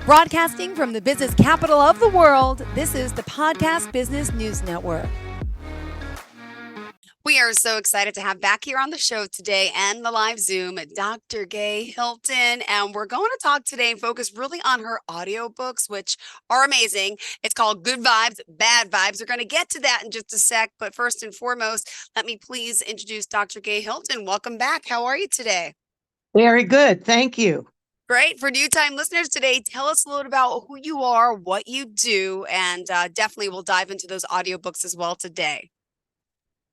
Broadcasting from the business capital of the world, this is the Podcast Business News Network. We are so excited to have back here on the show today and the live Zoom Dr. Gay Hilton. And we're going to talk today and focus really on her audiobooks, which are amazing. It's called Good Vibes, Bad Vibes. We're going to get to that in just a sec. But first and foremost, let me please introduce Dr. Gay Hilton. Welcome back. How are you today? Very good. Thank you. Great. For new time listeners today, tell us a little about who you are, what you do, and definitely we'll dive into those audiobooks as well today.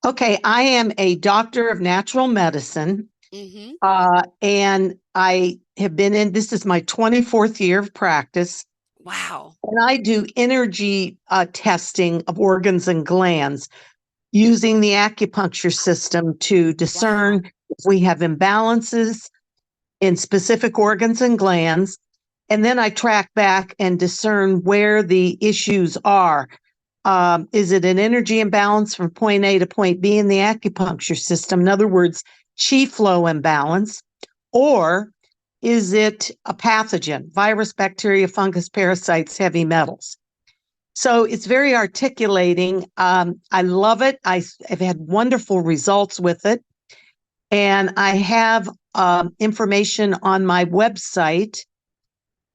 Okay, I am a doctor of natural medicine, and I have been this is my 24th year of practice. Wow. And I do energy testing of organs and glands using the acupuncture system to discern if we have imbalances in specific organs and glands. And then I track back and discern where the issues are. Is it an energy imbalance from point A to point B in the acupuncture system? In other words, chi flow imbalance. Or is it a pathogen, virus, bacteria, fungus, parasites, heavy metals? So it's very articulating. I love it. I've had wonderful results with it. And I have information on my website,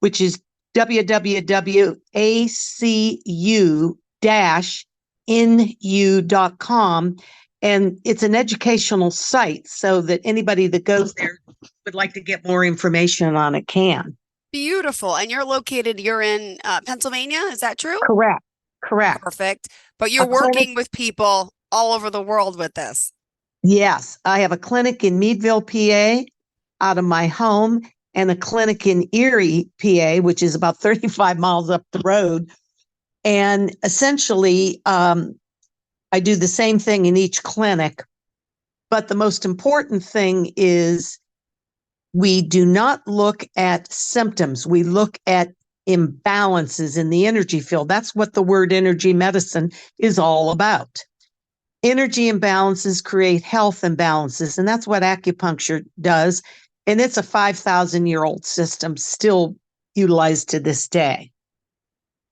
which is www.acu-nu.com. And it's an educational site so that anybody that goes there would like to get more information on it can. Beautiful. And you're in Pennsylvania. Is that true? Correct. Perfect. But you're working with people all over the world with this. Yes. I have a clinic in Meadville, PA, out of my home, and a clinic in Erie, PA, which is about 35 miles up the road. And essentially, I do the same thing in each clinic. But the most important thing is we do not look at symptoms. We look at imbalances in the energy field. That's what the word energy medicine is all about. Energy imbalances create health imbalances, and that's what acupuncture does. And it's a 5,000-year-old system still utilized to this day.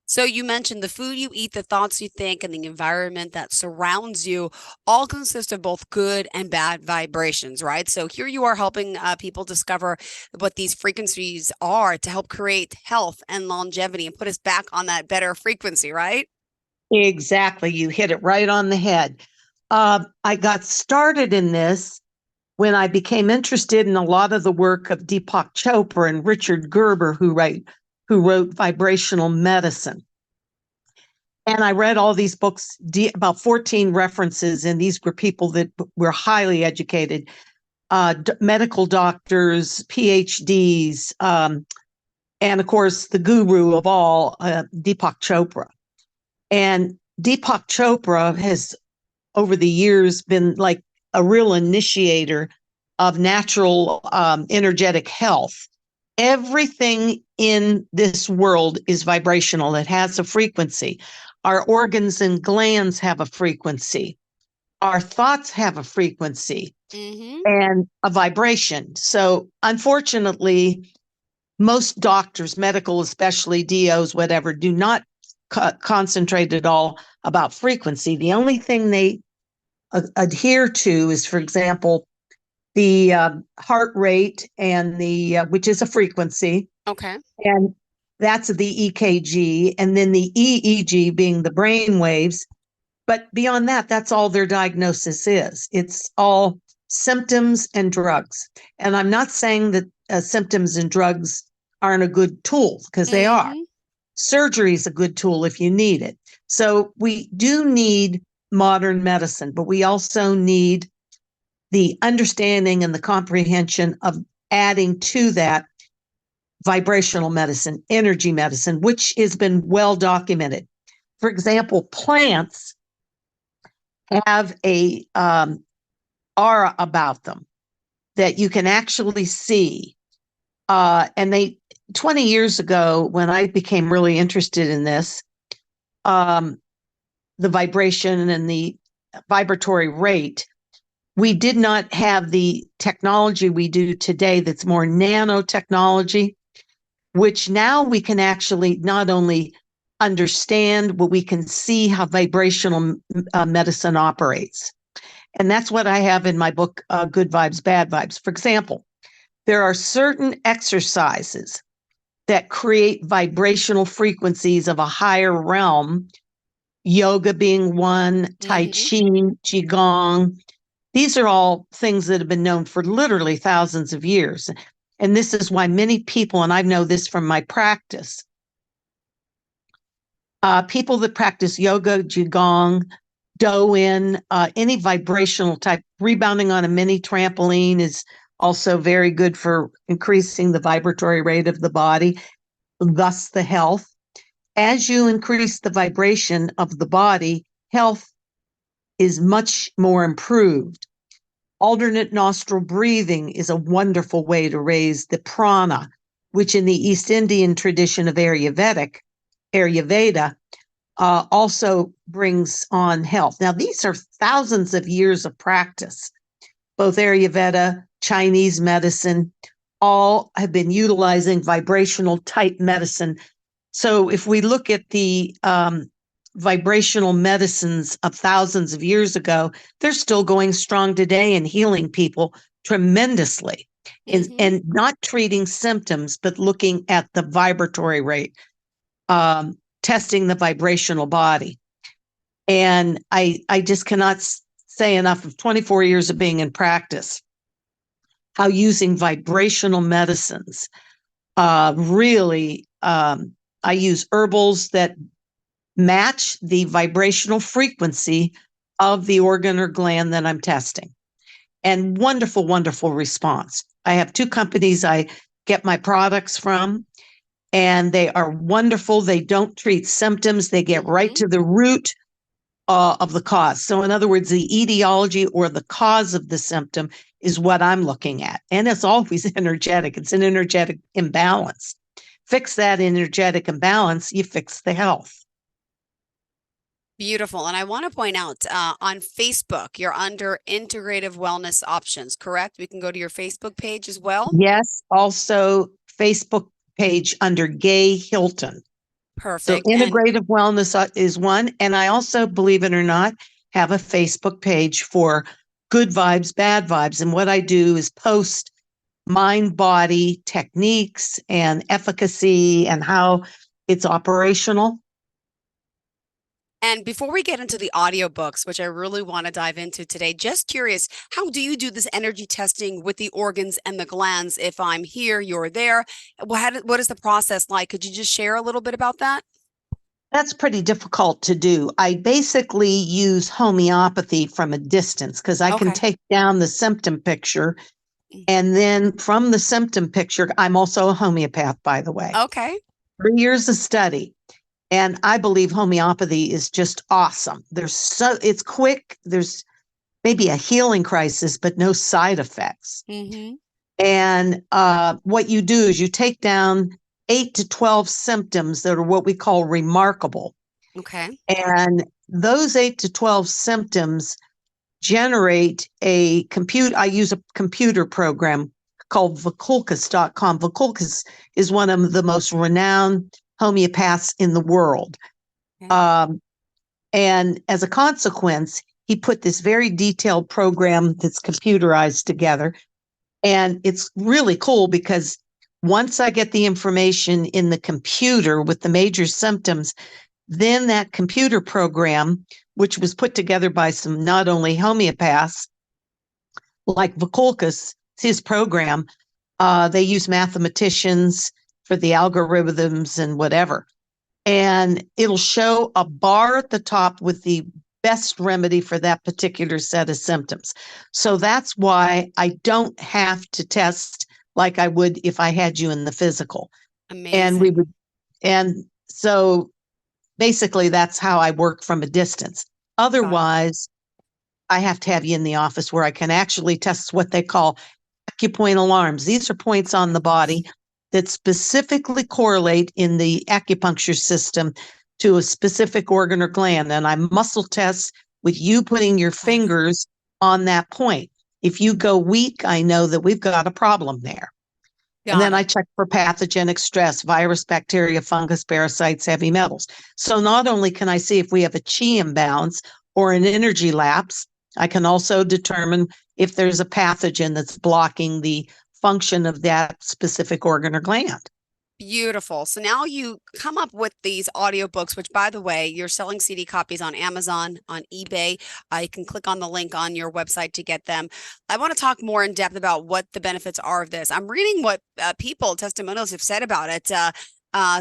So you mentioned the food you eat, the thoughts you think, and the environment that surrounds you all consist of both good and bad vibrations, right? So here you are helping people discover what these frequencies are to help create health and longevity and put us back on that better frequency, right? Exactly. You hit it right on the head. I got started in this when I became interested in a lot of the work of Deepak Chopra and Richard Gerber, who wrote Vibrational Medicine. And I read all these books, about 14 references, and these were people that were highly educated, medical doctors, PhDs, and of course, the guru of all, Deepak Chopra. And Deepak Chopra has, over the years, been like a real initiator of natural energetic health. Everything in this world is vibrational. It has a frequency. Our organs and glands have a frequency. Our thoughts have a frequency and a vibration. So unfortunately, most doctors, medical, especially DOs, whatever, do not concentrate at all about frequency. The only thing they adhere to is, for example, the heart rate and which is a frequency. Okay. And that's the EKG, and then the EEG being the brain waves. But beyond that, that's all their diagnosis is. It's all symptoms and drugs. And I'm not saying that symptoms and drugs aren't a good tool, because they are. Surgery is a good tool if you need it. So we do need modern medicine, but we also need the understanding and the comprehension of adding to that vibrational medicine, energy medicine, which has been well documented. For example, plants have a aura about them that you can actually see. And 20 years ago, when I became really interested in this, the vibration and the vibratory rate, we did not have the technology we do today that's more nanotechnology. which now we can actually not only understand, but we can see how vibrational medicine operates. And that's what I have in my book, Good Vibes, Bad Vibes. For example, there are certain exercises that create vibrational frequencies of a higher realm, yoga being one, Tai Chi, Qigong. These are all things that have been known for literally thousands of years. And this is why many people, and I know this from my practice, people that practice yoga, Qigong, Do-in, any vibrational type, rebounding on a mini trampoline is also very good for increasing the vibratory rate of the body, thus the health. As you increase the vibration of the body, health is much more improved. Alternate nostril breathing is a wonderful way to raise the prana, which in the East Indian tradition of Ayurveda, also brings on health. Now, these are thousands of years of practice. Both Ayurveda, Chinese medicine, all have been utilizing vibrational type medicine. So if we look at the vibrational medicines of thousands of years ago, they're still going strong today and healing people tremendously. And not treating symptoms, but looking at the vibratory rate, testing the vibrational body. And I just cannot say enough of 24 years of being in practice, how using vibrational medicines really, I use herbals that match the vibrational frequency of the organ or gland that I'm testing. And wonderful, wonderful response. I have 2 companies I get my products from, and they are wonderful. They don't treat symptoms. They get right to the root of the cause. So in other words, the etiology or the cause of the symptom is what I'm looking at. And it's always energetic. It's an energetic imbalance. Fix that energetic imbalance, you fix the health. Beautiful. And I want to point out on Facebook, you're under Integrative Wellness Options, correct? We can go to your Facebook page as well. Yes. Also, Facebook page under Gay Hilton. Perfect. So integrative wellness is one. And I also, believe it or not, have a Facebook page for Good Vibes, Bad Vibes. And what I do is post mind-body techniques and efficacy and how it's operational. And before we get into the audiobooks, which I really want to dive into today, just curious, how do you do this energy testing with the organs and the glands? If I'm here, you're there. What is the process like? Could you just share a little bit about that? That's pretty difficult to do. I basically use homeopathy from a distance because I can take down the symptom picture. And then from the symptom picture, I'm also a homeopath, by the way. Okay. 3 years of study. And I believe homeopathy is just awesome. It's quick. There's maybe a healing crisis, but no side effects. And what you do is you take down 8 to 12 symptoms that are what we call remarkable. Okay. And those 8 to 12 symptoms generate a computer. I use a computer program called Vakulkas.com. Vakulkas is one of the most renowned homeopaths in the world. Okay. And as a consequence, he put this very detailed program that's computerized together. And it's really cool because once I get the information in the computer with the major symptoms, then that computer program, which was put together by some not only homeopaths like Vakulkas, his program, they use mathematicians for the algorithms and whatever. And it'll show a bar at the top with the best remedy for that particular set of symptoms. So that's why I don't have to test like I would if I had you in the physical. Amazing. And so basically that's how I work from a distance. Otherwise, I have to have you in the office where I can actually test what they call acupoint alarms. These are points on the body that specifically correlate in the acupuncture system to a specific organ or gland. And I muscle test with you putting your fingers on that point. If you go weak, I know that we've got a problem there. And Got then I it. check for pathogenic stress, virus, bacteria, fungus, parasites, heavy metals. So not only can I see if we have a chi imbalance or an energy lapse, I can also determine if there's a pathogen that's blocking the function of that specific organ or gland. Beautiful. So now you come up with these audiobooks, which, by the way, you're selling CD copies on Amazon, on eBay. You can click on the link on your website to get them. I want to talk more in depth about what the benefits are of this. I'm reading what testimonials have said about it.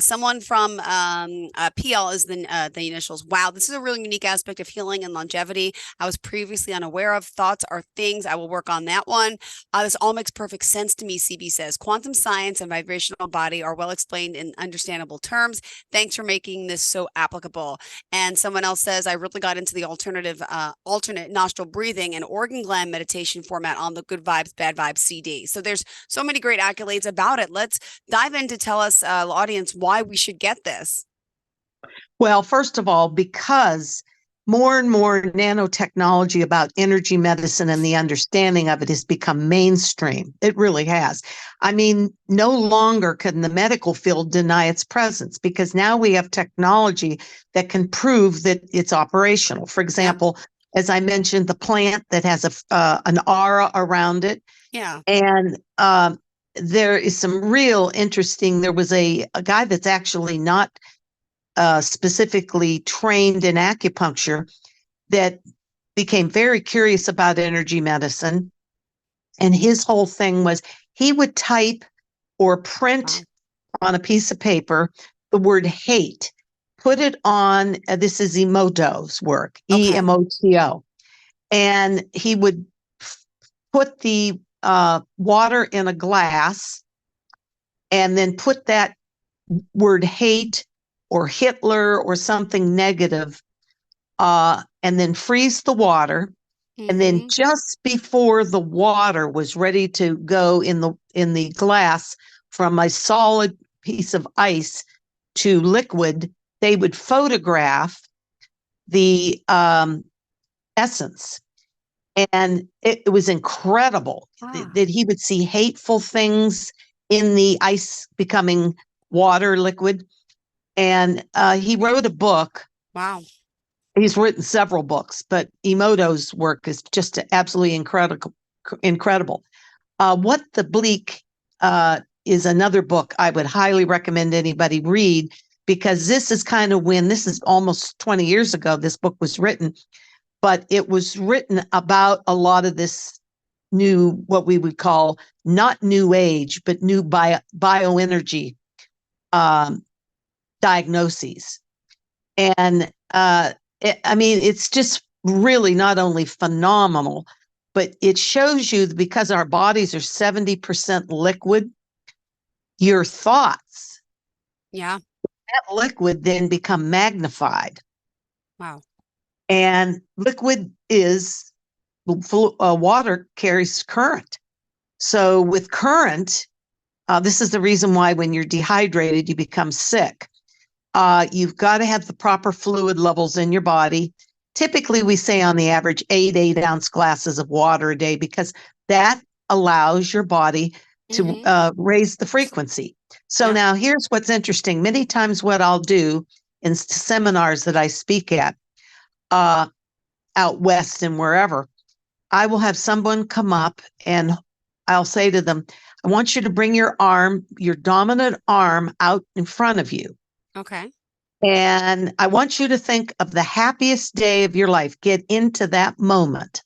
Someone from PL is the initials. Wow, this is a really unique aspect of healing and longevity I was previously unaware of. Thoughts are things. I will work on that one. This all makes perfect sense to me, CB says. Quantum science and vibrational body are well explained in understandable terms. Thanks for making this so applicable. And someone else says, I really got into the alternate nostril breathing and organ gland meditation format on the Good Vibes, Bad Vibes CD. So there's so many great accolades about it. Let's dive in to tell us, audience, why we should get this. Well, first of all, because more and more nanotechnology about energy medicine and the understanding of it has become mainstream. It really has. I mean, no longer can the medical field deny its presence because now we have technology that can prove that it's operational. For example, as I mentioned, the plant that has an aura around it. Yeah. And there is some real interesting, there was a guy that's actually not specifically trained in acupuncture that became very curious about energy medicine. And his whole thing was he would type or print on a piece of paper the word hate, put it on, this is Emoto's work, Okay. EMOTO. And he would put the water in a glass and then put that word hate or Hitler or something negative, and then freeze the water. And then just before the water was ready to go in the glass from a solid piece of ice to liquid, they would photograph the essence. And it was incredible that he would see hateful things in the ice becoming water, liquid. And he wrote a book. Wow. He's written several books, but Emoto's work is just absolutely incredible. What the Bleak is another book I would highly recommend anybody read, because this is kind of when, this is almost 20 years ago, this book was written, but it was written about a lot of this new, what we would call not new age, but new bioenergy diagnoses. And I mean, it's just really not only phenomenal, but it shows you that because our bodies are 70% liquid, your thoughts, that liquid then become magnified. Wow. And liquid is, water carries current. So with current, this is the reason why when you're dehydrated, you become sick. You've got to have the proper fluid levels in your body. Typically, we say on the average 8 ounce glasses of water a day, because that allows your body to raise the frequency. So now here's what's interesting. Many times what I'll do in seminars that I speak at out west and wherever, I will have someone come up and I'll say to them, I want you to bring your arm, your dominant arm, out in front of you. Okay. And I want you to think of the happiest day of your life. Get into that moment.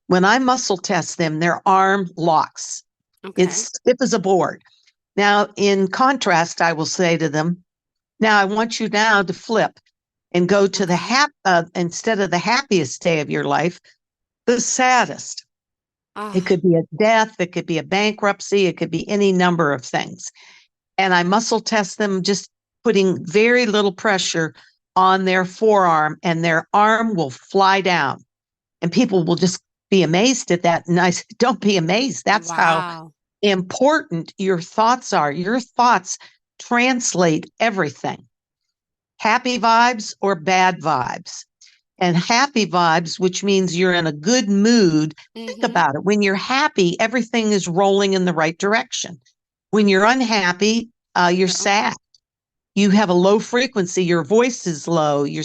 When I muscle test them, their arm locks. Okay. It's stiff as a board. Now, in contrast, I will say to them, now I want you now to flip and go to the instead of the happiest day of your life, the saddest. It could be a death, it could be a bankruptcy, it could be any number of things. And I muscle test them, just putting very little pressure on their forearm, and their arm will fly down. And people will just be amazed at that. And I said, don't be amazed. That's how important your thoughts are. Your thoughts translate everything. Happy vibes or bad vibes. And happy vibes, which means you're in a good mood. Think about it. When you're happy, everything is rolling in the right direction. When you're unhappy, you're Uh-oh. sad. You have a low frequency. Your voice is low. Your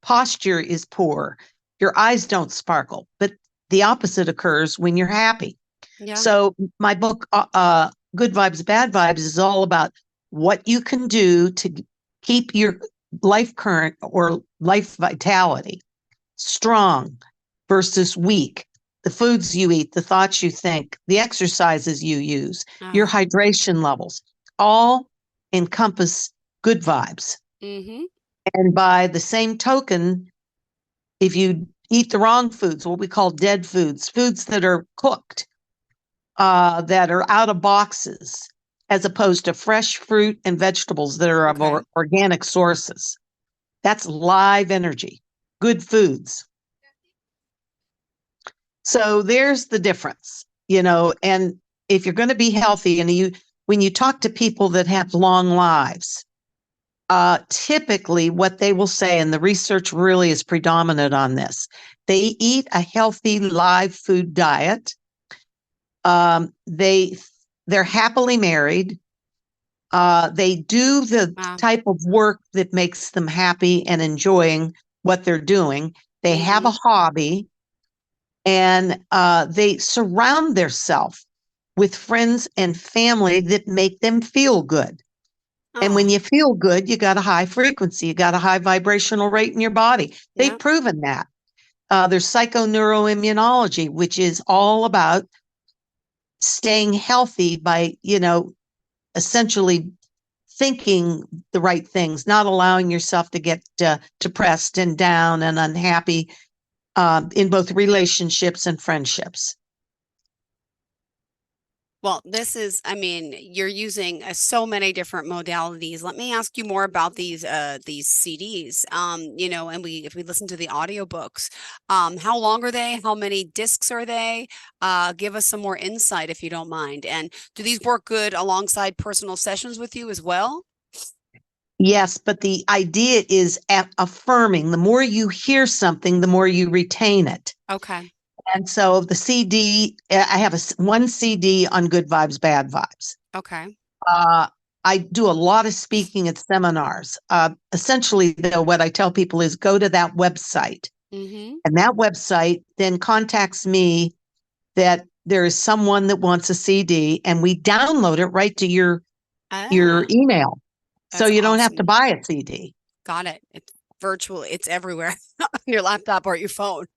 posture is poor. Your eyes don't sparkle. But the opposite occurs when you're happy. Yeah. So my book, Good Vibes, Bad Vibes, is all about what you can do to keep your life current or life vitality strong versus weak. The foods you eat, the thoughts you think, the exercises you use, your Uh, hydration levels, all encompass good vibes. mm-hmm. And by the same token, if you eat the wrong foods, what we call dead foods, foods that are cooked, that are out of boxes, as opposed to fresh fruit and vegetables that are of Okay. organic sources. That's live energy, good foods. So there's the difference, and if you're going to be healthy when you talk to people that have long lives, typically what they will say, and the research really is predominant on this, they eat a healthy live food diet. They're happily married. They do the Wow. type of work that makes them happy and enjoying what they're doing. They have a Mm-hmm. hobby, and they surround themselves with friends and family that make them feel good. And when Oh, you feel good, you got a high frequency, you got a high vibrational rate in your body. yeah. They've proven that. There's psychoneuroimmunology, which is all about staying healthy by, essentially thinking the right things, not allowing yourself to get depressed and down and unhappy in both relationships and friendships. Well, I mean, you're using so many different modalities. Let me ask you more about these CDs. And if we listen to the audiobooks, how long are they? How many discs are they? Give us some more insight if you don't mind. And do these work good alongside personal sessions with you as well? Yes, but the idea is affirming. The more you hear something, the more you retain it. Okay. And so the CD, I have one CD on good vibes, bad vibes. Okay. Uh, I do a lot of speaking at seminars. Essentially, though, what I tell people is go to that website, Mm-hmm. and that website then contacts me that there is someone that wants a CD, and we download it right to your Ah, email, so that's you don't have to awesome. buy a CD. Got it. It's virtual. It's everywhere on your laptop or your phone.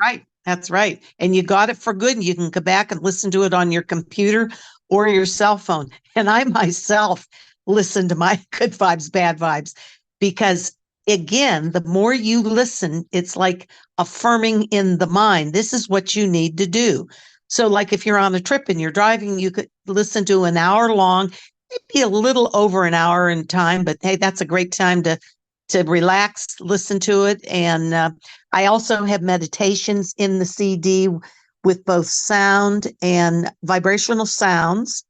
Right. That's right. And you got it for good. And you can go back and listen to it on your computer or your cell phone. And I myself listen to my good vibes, bad vibes, because again, the more you listen, it's like affirming in the mind. This is what you need to do. So, like if you're on a trip and you're driving, you could listen to an hour long, maybe a little over an hour in time, but hey, that's a great time to relax, listen to it. And I also have meditations in the CD with both sound and vibrational sounds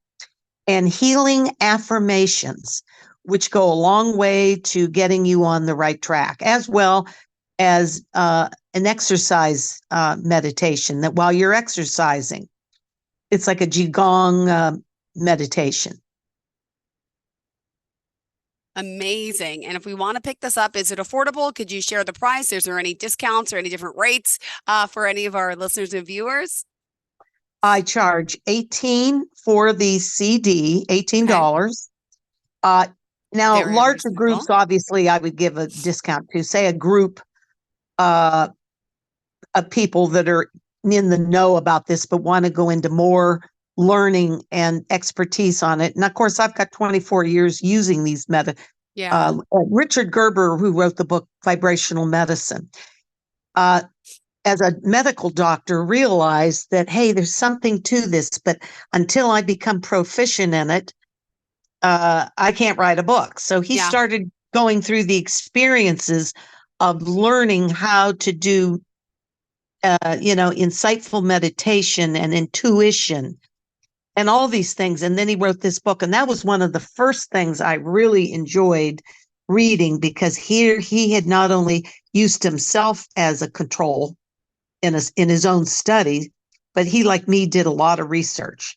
and healing affirmations, which go a long way to getting you on the right track, as well as an exercise meditation that while you're exercising, it's like a Qigong meditation. Amazing. And if we want to pick this up, is it affordable? Could you share the price? Is there any discounts or any different rates for any of our listeners and viewers? I charge 18 for the CD, Okay. $18. Uh, Now, Very larger reasonable. groups, obviously, I would give a discount to, say, a group uh, of people that are in the know about this, but want to go into more learning and expertise on it. And of course, I've got 24 years using these Yeah. Richard Gerber, who wrote the book Vibrational Medicine, uh, as a medical doctor, realized that, hey, there's something to this, but until I become proficient in it, I can't write a book. So he Yeah. started going through the experiences of learning how to do, insightful meditation and intuition and all these things. And then he wrote this book. And that was one of the first things I really enjoyed reading, because here he had not only used himself as a control in his own study, but he, like me, did a lot of research.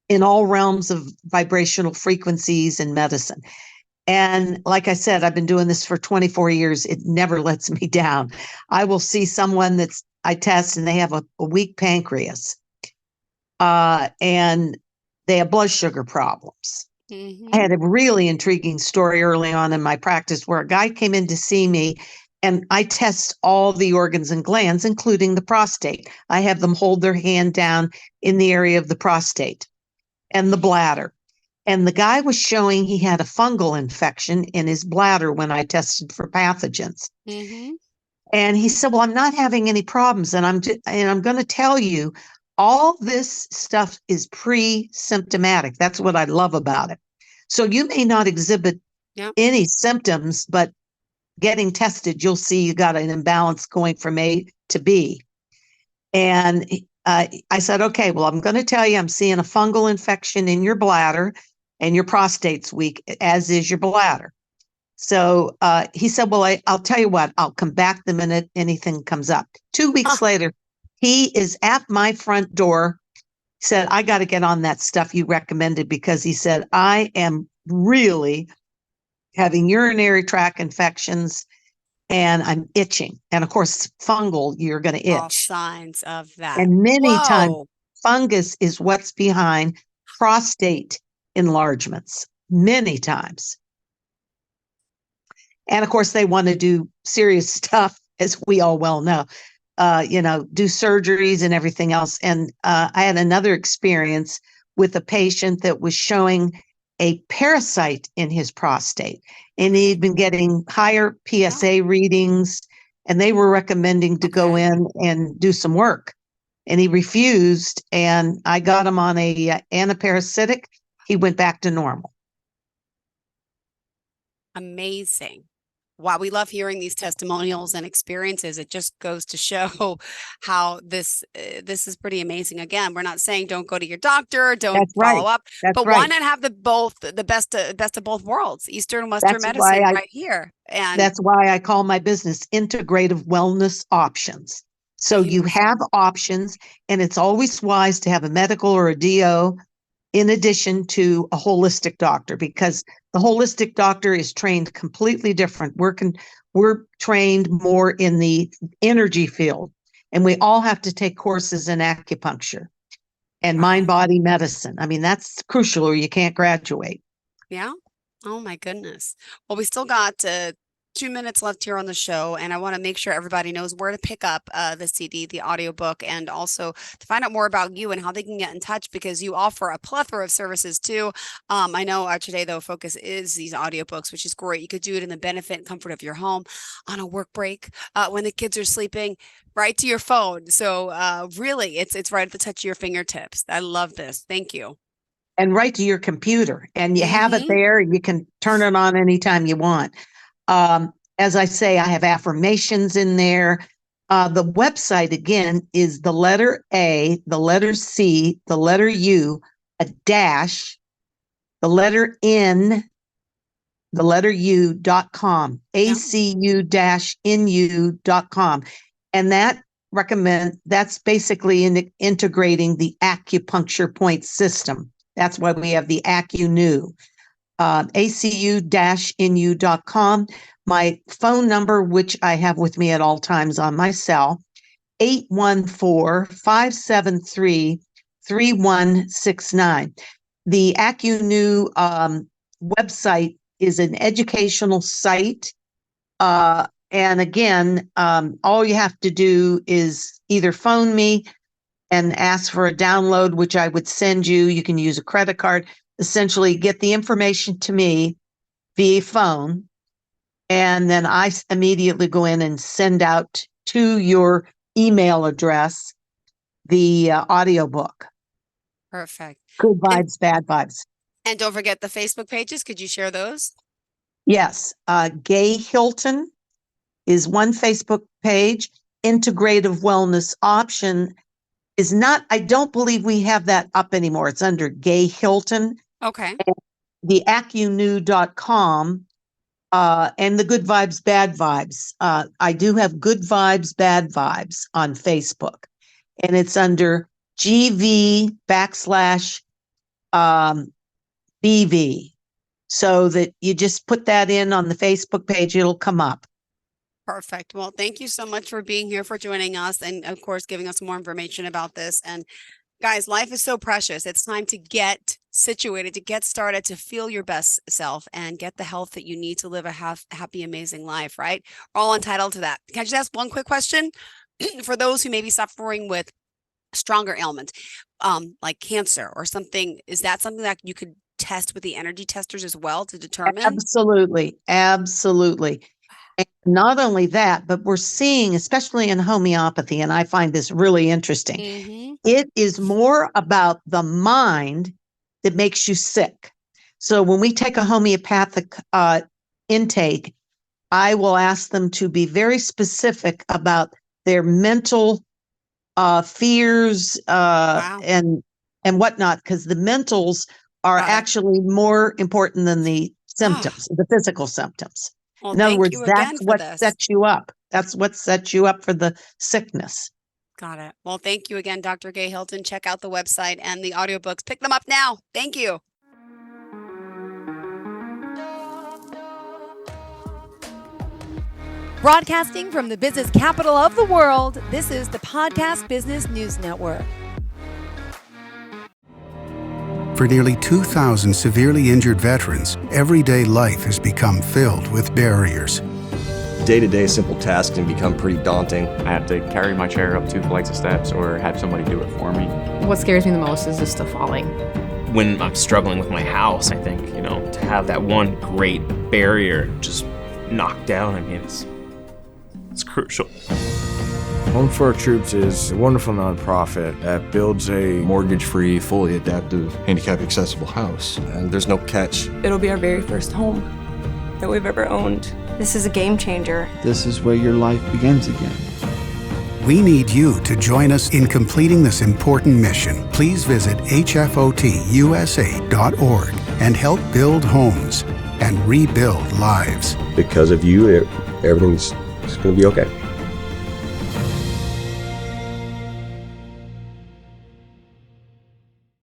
in all realms of vibrational frequencies and medicine. And like I said, I've been doing this for 24 years. It never lets me down. I will see someone I test and they have a weak pancreas, and they have blood sugar problems. I had a really intriguing story early on in my practice where a guy came in to see me, and I test all the organs and glands, including the prostate. I have them hold their hand down in the area of the prostate and the bladder. And the guy was showing he had a fungal infection in his bladder when I tested for pathogens. And he said, well, I'm not having any problems. And I'm going to tell you, all this stuff is pre-symptomatic. That's what I love about it. So you may not exhibit any symptoms, but getting tested, you'll see you got an imbalance going from A to B. And I said, okay, well, I'm going to tell you, I'm seeing a fungal infection in your bladder and your prostate's weak, as is your bladder. So he said, well, I'll tell you what, I'll come back the minute anything comes up. 2 weeks later, he is at my front door, said, I got to get on that stuff you recommended, because he said, I am really having urinary tract infections and I'm itching. And of course, fungal, you're going to itch. All signs of that. And many times, fungus is what's behind prostate enlargements, many times. And of course, they want to do serious stuff, as we all well know, do surgeries and everything else. And I had another experience with a patient that was showing a parasite in his prostate, and he'd been getting higher PSA readings, and they were recommending to go in and do some work. And he refused, and I got him on a antiparasitic. He went back to normal. Amazing. Wow, we love hearing these testimonials and experiences. It just goes to show how this is pretty amazing. Again, we're not saying don't go to your doctor, don't follow up, but why not have the best of both worlds, Eastern and Western medicine right here? And that's why I call my business Integrative Wellness Options. So you have options, and it's always wise to have a medical or a DO in addition to a holistic doctor, because the holistic doctor is trained completely different. We're trained more in the energy field, and we all have to take courses in acupuncture and mind-body medicine. I mean, that's crucial, or you can't graduate. Yeah. Oh my goodness. Well, we still got 2 minutes left here on the show, and I want to make sure everybody knows where to pick up the CD, the audiobook, and also to find out more about you and how they can get in touch, because you offer a plethora of services too. I know today, though, focus is these audiobooks, which is great. You could do it in the benefit and comfort of your home, on a work break, when the kids are sleeping, right to your phone. So really, it's right at the touch of your fingertips. I love this. Thank you. And right to your computer, and you have it there, and you can turn it on anytime you want. As I say, I have affirmations in there. The website, again, is the letter A, the letter C, the letter U, a dash, the letter N, the letter U.com, acu-nu.com. And that's basically integrating the acupuncture point system. That's why we have the AcuNu. acu-nu.com. My phone number, which I have with me at all times on my cell, 814-573-3169. The AcuNu website is an educational site. And again, all you have to do is either phone me and ask for a download, which I would send you. You can use a credit card. Essentially get the information to me via phone, and then I immediately go in and send out to your email address the audiobook. Perfect. Good vibes, bad vibes. And don't forget the Facebook pages. Could you share those? Yes. Gay Hilton is one Facebook page. Integrative Wellness Option is not, I don't believe we have that up anymore. It's under Gay Hilton. Okay. And the AcuNu.com and the Good Vibes, Bad Vibes. I do have Good Vibes, Bad Vibes on Facebook, and it's under GV BV, so that you just put that in on the Facebook page, it'll come up. Perfect. Well, thank you so much for being here, for joining us, and of course, giving us more information about this. And guys, life is so precious. It's time to get situated, to get started, to feel your best self and get the health that you need to live a happy, amazing life, right? We're all entitled to that. Can I just ask one quick question? For those who may be suffering with stronger ailments, like cancer or something, is that something that you could test with the energy testers as well to determine? Absolutely. Absolutely. And not only that, but we're seeing, especially in homeopathy, and I find this really interesting, it is more about the mind that makes you sick. So when we take a homeopathic intake, I will ask them to be very specific about their mental fears and whatnot, because the mentals are actually more important than the symptoms, the physical symptoms. Well, In other words, thank you again that's for what this. sets you up. That's what sets you up for the sickness. Got it. Well, thank you again, Dr. Gay Hilton. Check out the website and the audiobooks. Pick them up now. Thank you. Broadcasting from the business capital of the world, this is the Podcast Business News Network. For nearly 2,000 severely injured veterans, everyday life has become filled with barriers. Day-to-day simple tasks can become pretty daunting. I have to carry my chair up 2 flights of steps or have somebody do it for me. What scares me the most is just the falling. When I'm struggling with my house, I think, to have that one great barrier just knocked down, it's crucial. Home for Our Troops is a wonderful nonprofit that builds a mortgage-free, fully adaptive, handicap-accessible house. And there's no catch. It'll be our very first home that we've ever owned. This is a game changer. This is where your life begins again. We need you to join us in completing this important mission. Please visit hfotusa.org and help build homes and rebuild lives. Because of you, everything's going to be okay.